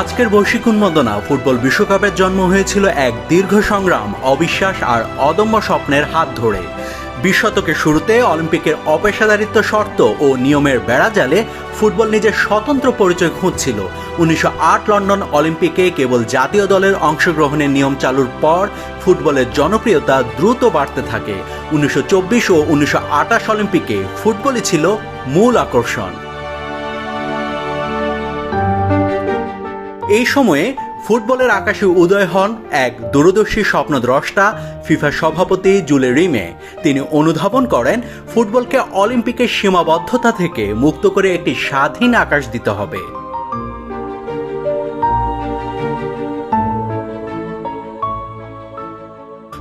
আজকের বৈশ্বিক উন্মাদনা ফুটবল বিশ্বকাপের জন্ম হয়েছিল এক দীর্ঘ সংগ্রাম, অবিশ্বাস আর অদম্য স্বপ্নের হাত ধরে। 20 শতকের শুরুতে অলিম্পিকের অপেশাদারিত্ব শর্ত ও নিয়মের বেড়াজালে ফুটবল নিজের স্বতন্ত্র পরিচয় খুঁজছিল। 1908 লন্ডন অলিম্পিকে কেবল জাতীয় দলের অংশগ্রহণের নিয়ম চালুর পর ফুটবলের জনপ্রিয়তা দ্রুত বাড়তে থাকে। 1924 ও 1928 অলিম্পিকে ফুটবলই ছিল মূল আকর্ষণ। এই সময়ে ফুটবলের আকাশে উদয় হন এক দূরদর্শী স্বপ্নদ্রষ্টা, ফিফা সভাপতি জুলে রিমে। তিনি অনুধাবন করেন ফুটবলকে অলিম্পিকের সীমাবদ্ধতা থেকে মুক্ত করে একটি স্বাধীন আকাশ দিতে হবে।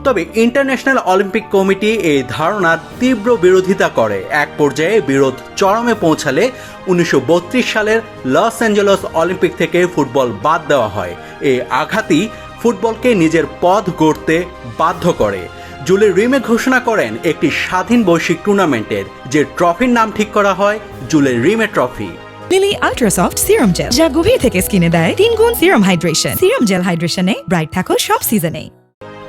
তবে ইন্টারন্যাশনাল অলিম্পিক কমিটি এই ধারণার তীব্র বিরোধিতা করে। এক পর্যায়ে বিরোধ চরমে পৌঁছালে 1932 সালের লস অ্যাঞ্জেলস অলিম্পিক থেকে ফুটবল বাদ দেওয়া হয়। এই আঘাতই ফুটবলকে নিজের পথ গড়তে বাধ্য করে। জুলে রিমে ঘোষণা করেন একটি স্বাধীন বৈশ্বিক টুর্নামেন্টের, যে ট্রফির নাম ঠিক করা হয় Jules Rimet trophy. Lily ultrasoft serum gel, যা গভীর থেকে স্কিনে দেয় 3 গুণ সিরাম হাইড্রেশন। সিরাম জেল হাইড্রেশনে ব্রাইট থাকো সব সিজনে।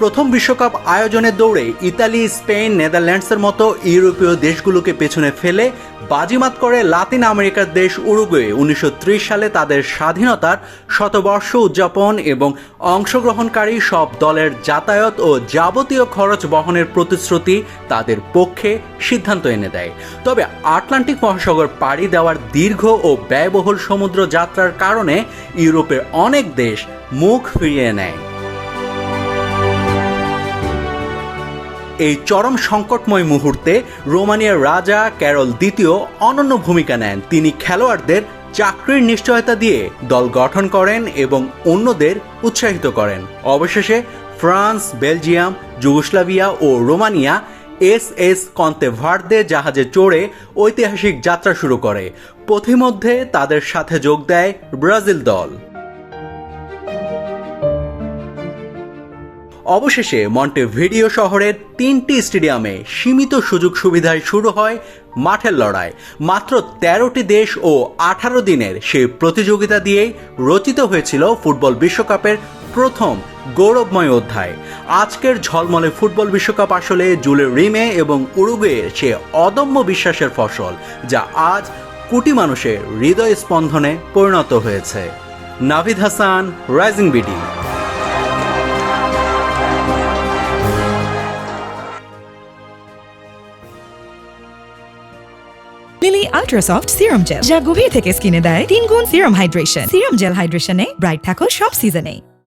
প্রথম বিশ্বকাপ আয়োজনের দৌড়ে ইতালি, স্পেন, নেদারল্যান্ডসের মতো ইউরোপীয় দেশগুলোকে পেছনে ফেলে বাজিমাত করে লাতিন আমেরিকার দেশ উরুগুয়ে 1930 সালে তাদের স্বাধীনতার শতবর্ষ উদযাপন এবং অংশগ্রহণকারী সব দলের যাতায়াত ও যাবতীয় খরচ বহনের প্রতিশ্রুতি তাদের পক্ষে সিদ্ধান্ত এনে দেয়। তবে আটলান্টিক মহাসাগর পাড়ি দেওয়ার দীর্ঘ ও ব্যয়বহুল সমুদ্র যাত্রার কারণে ইউরোপের অনেক দেশ মুখ ফিরিয়ে নেয়। এই চরম সংকটময় মুহূর্তে রোমানিয়ার রাজা ক্যারল দ্বিতীয় অনন্য ভূমিকা নেন। তিনি খেলোয়াড়দের চাকরির নিশ্চয়তা দিয়ে দল গঠন করেন এবং অন্যদের উৎসাহিত করেন। অবশেষে ফ্রান্স, বেলজিয়াম, যুগোস্লাভিয়া ও রোমানিয়া এস কন্তেভার্দে জাহাজে চড়ে ঐতিহাসিক যাত্রা শুরু করে। পথিমধ্যে তাদের সাথে যোগ দেয় ব্রাজিল দল। অবশেষে মন্টেভিডিও শহরের 3টি স্টেডিয়ামে সীমিত সুযোগ সুবিধায় শুরু হয় মাঠের লড়াই। মাত্র 13টি দেশ ও 18 দিনের সেই প্রতিযোগিতা দিয়েই রচিত হয়েছিল ফুটবল বিশ্বকাপের প্রথম গৌরবময় অধ্যায়। আজকের ঝলমলে ফুটবল বিশ্বকাপ আসলে জুলে রিমে এবং উরুগুয়ের সে অদম্য বিশ্বাসের ফসল, যা আজ কোটি মানুষের হৃদয় স্পন্দনে পরিণত হয়েছে। Navid Hasan, Rising BD. Lily ultrasoft serum gel, যা গভীর থেকে স্কিনে দেয় 3 গুণ সিরাম হাইড্রেশন। সিরাম জেল হাইড্রেশনে ব্রাইট থাকো সব সিজনে।